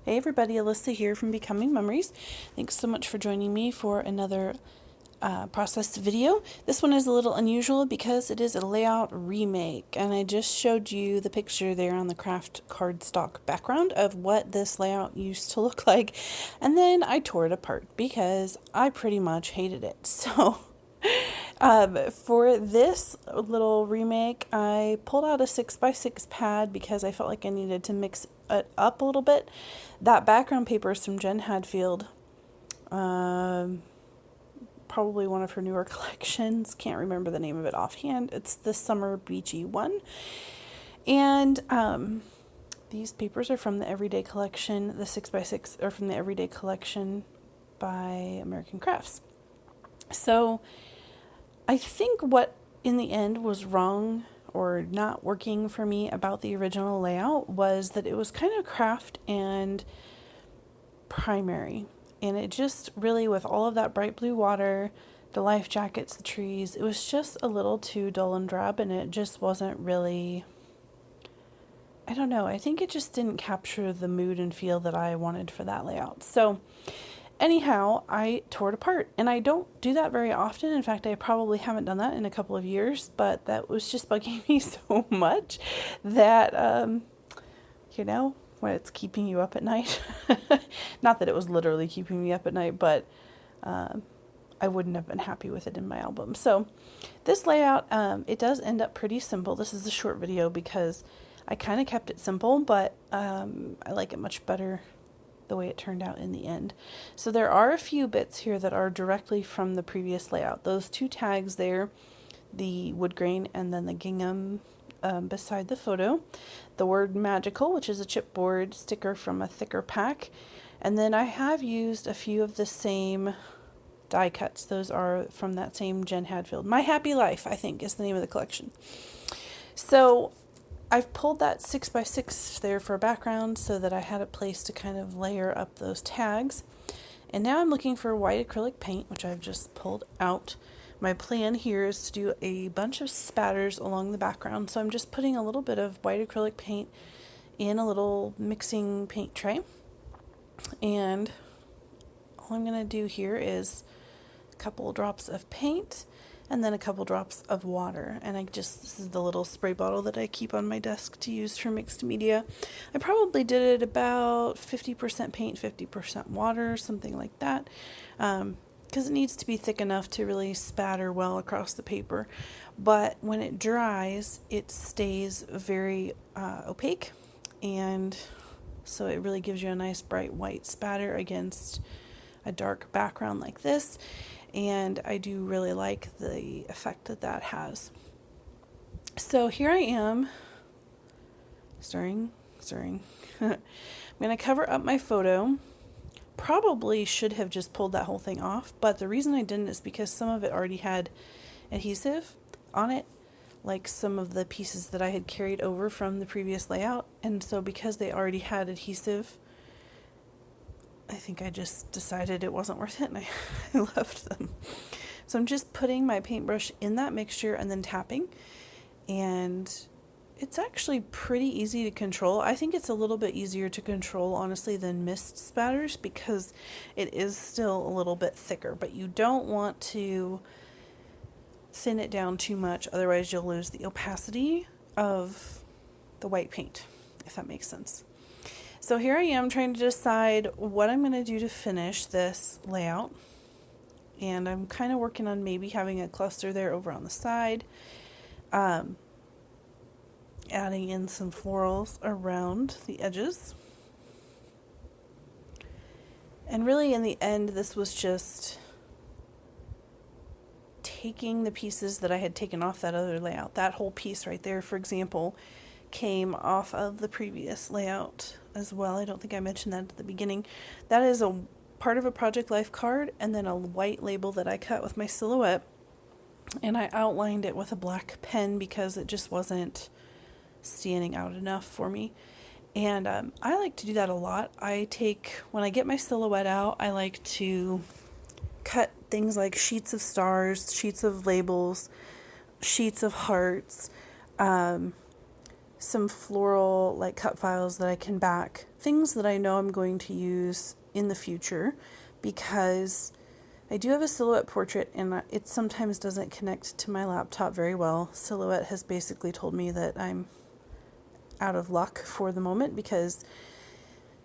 Hey everybody, Alyssa here from Becoming Memories. Thanks so much for joining me for another processed video. This one is a little unusual because it is a layout remake, and I just showed you the picture there on the craft cardstock background of what this layout used to look like, and then I tore it apart because I pretty much hated it. So for this little remake, I pulled out a 6x6 pad because I felt like I needed to mix it up a little bit. That background paper is from Jen Hadfield, probably one of her newer collections. Can't remember the name of it offhand. It's the Summer Beachy one. And these papers are from the Everyday Collection. The 6x6 are from the Everyday Collection by American Crafts. So I think what in the end was wrong or not working for me about the original layout was that it was kind of craft and primary. And it just really, with all of that bright blue water, the life jackets, the trees, it was just a little too dull and drab, and it just wasn't really, I don't know, I think it just didn't capture the mood and feel that I wanted for that layout. So anyhow, I tore it apart, and I don't do that very often. In fact, I probably haven't done that in a couple of years, but that was just bugging me so much that, when it's keeping you up at night. Not that it was literally keeping me up at night, but I wouldn't have been happy with it in my album. So this layout, it does end up pretty simple. This is a short video because I kind of kept it simple, but I like it much better the way it turned out in the end. So there are a few bits here that are directly from the previous layout. Those two tags there, the wood grain and then the gingham beside the photo, the word magical, which is a chipboard sticker from a thicker pack, and then I have used a few of the same die cuts. Those are from that same Jen Hadfield. My Happy Life, I think, is the name of the collection. So I've pulled that 6x6 there for a background so that I had a place to kind of layer up those tags. And now I'm looking for white acrylic paint, which I've just pulled out. My plan here is to do a bunch of spatters along the background, so I'm just putting a little bit of white acrylic paint in a little mixing paint tray. And all I'm going to do here is a couple drops of paint and then a couple drops of water. And this is the little spray bottle that I keep on my desk to use for mixed media. I probably did it about 50% paint, 50% water, something like that. Because it needs to be thick enough to really spatter well across the paper. But when it dries, it stays very opaque, and so it really gives you a nice bright white spatter against a dark background like this, and I do really like the effect that that has. So here I am, stirring. I'm going to cover up my photo. Probably should have just pulled that whole thing off, but the reason I didn't is because some of it already had adhesive on it, like some of the pieces that I had carried over from the previous layout, and so because they already had adhesive, I think I just decided it wasn't worth it and I left them. So I'm just putting my paintbrush in that mixture and then tapping, and it's actually pretty easy to control. I think it's a little bit easier to control, honestly, than mist spatters because it is still a little bit thicker, but you don't want to thin it down too much, otherwise you'll lose the opacity of the white paint, if that makes sense. So here I am trying to decide what I'm going to do to finish this layout, and I'm kind of working on maybe having a cluster there over on the side. Adding in some florals around the edges. And really in the end, this was just taking the pieces that I had taken off that other layout. That whole piece right there, for example, came off of the previous layout as well. I don't think I mentioned that at the beginning. That is a part of a Project Life card and then a white label that I cut with my silhouette. And I outlined it with a black pen because it just wasn't standing out enough for me. And I like to do that a lot. When I get my silhouette out, I like to cut things like sheets of stars, sheets of labels, sheets of hearts, some floral like cut files that I can back, things that I know I'm going to use in the future, because I do have a Silhouette portrait and it sometimes doesn't connect to my laptop very well. Silhouette has basically told me that I'm out of luck for the moment because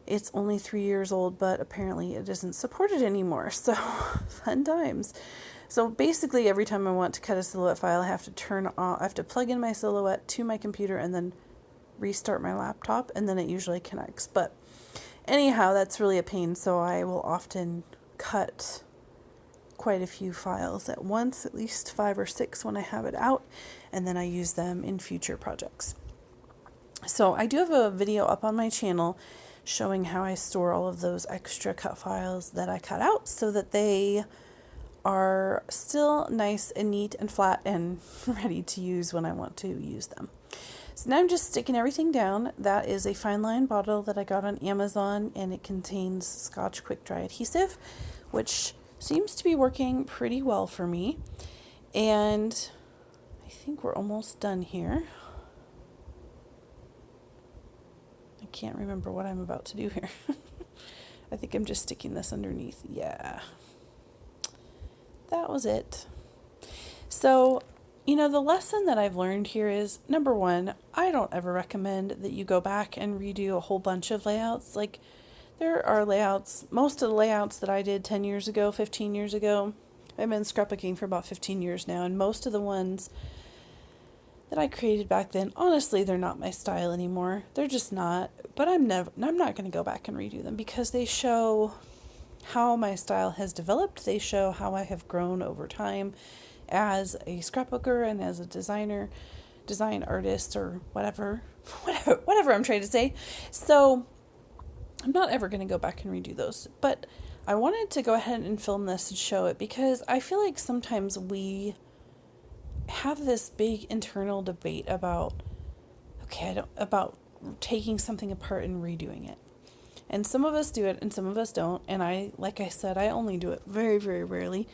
it's only 3 years old, but apparently it isn't supported anymore. So fun times. So basically every time I want to cut a Silhouette file, I have to plug in my Silhouette to my computer and then restart my laptop, and then it usually connects. But anyhow, that's really a pain. So I will often cut quite a few files at once, at least 5 or 6 when I have it out, and then I use them in future projects. So I do have a video up on my channel showing how I store all of those extra cut files that I cut out so that they are still nice and neat and flat and ready to use when I want to use them. So now I'm just sticking everything down. That is a fine line bottle that I got on Amazon, and it contains Scotch Quick Dry adhesive, which seems to be working pretty well for me. And I think we're almost done here. I can't remember what I'm about to do here. I think I'm just sticking this underneath. Yeah. That was it. So, the lesson that I've learned here is, number one, I don't ever recommend that you go back and redo a whole bunch of layouts. Like, there are layouts, most of the layouts that I did 10 years ago, 15 years ago, I've been scrapbooking for about 15 years now, and most of the ones that I created back then, honestly, they're not my style anymore. They're just not. But I'm not going to go back and redo them because they show how my style has developed. They show how I have grown over time as a scrapbooker and as a design artist, or whatever I'm trying to say. So I'm not ever going to go back and redo those. But I wanted to go ahead and film this and show it because I feel like sometimes we have this big internal debate about taking something apart and redoing it. And some of us do it and some of us don't. And like I said, I only do it very, very rarely.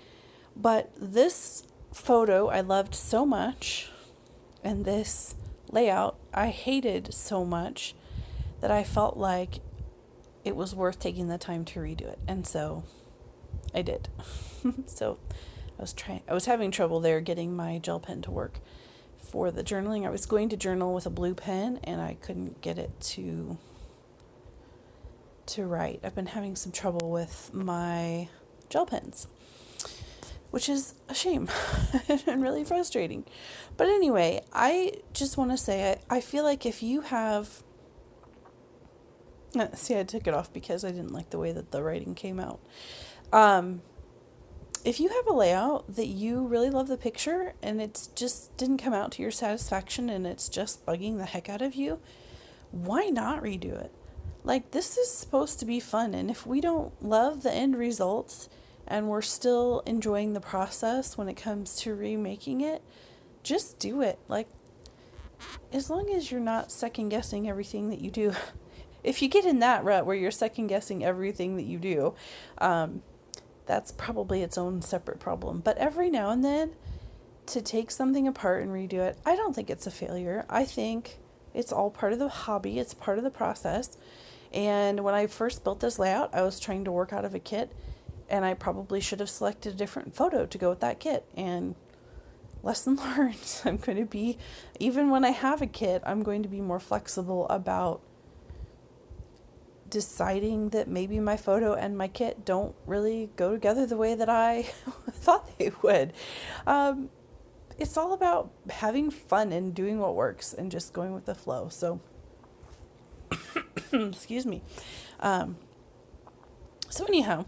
But this photo I loved so much, and this layout I hated so much, that I felt like it was worth taking the time to redo it. And so I did. So I was having trouble there getting my gel pen to work for the journaling. I was going to journal with a blue pen and I couldn't get it to write. I've been having some trouble with my gel pens, which is a shame and really frustrating. But anyway, I just want to say, I feel like if you have, see, I took it off because I didn't like the way that the writing came out. If you have a layout that you really love the picture and it just didn't come out to your satisfaction and it's just bugging the heck out of you, why not redo it? Like, this is supposed to be fun, and if we don't love the end results and we're still enjoying the process when it comes to remaking it, just do it. Like, as long as you're not second guessing everything that you do. If you get in that rut where you're second guessing everything that you do, that's probably its own separate problem. But every now and then, to take something apart and redo it, I don't think it's a failure. I think it's all part of the hobby. It's part of the process. And when I first built this layout, I was trying to work out of a kit, and I probably should have selected a different photo to go with that kit. And lesson learned, I'm going to be, even when I have a kit, I'm going to be more flexible about deciding that maybe my photo and my kit don't really go together the way that I thought they would. It's all about having fun and doing what works and just going with the flow. So, excuse me. So anyhow,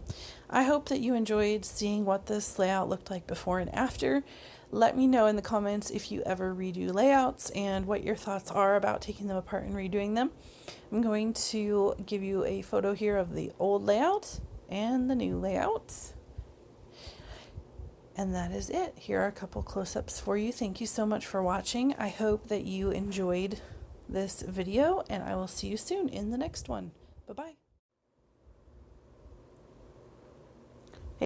I hope that you enjoyed seeing what this layout looked like before and after. Let me know in the comments if you ever redo layouts and what your thoughts are about taking them apart and redoing them. I'm going to give you a photo here of the old layout and the new layout. And that is it. Here are a couple close-ups for you. Thank you so much for watching. I hope that you enjoyed this video, and I will see you soon in the next one. Bye-bye.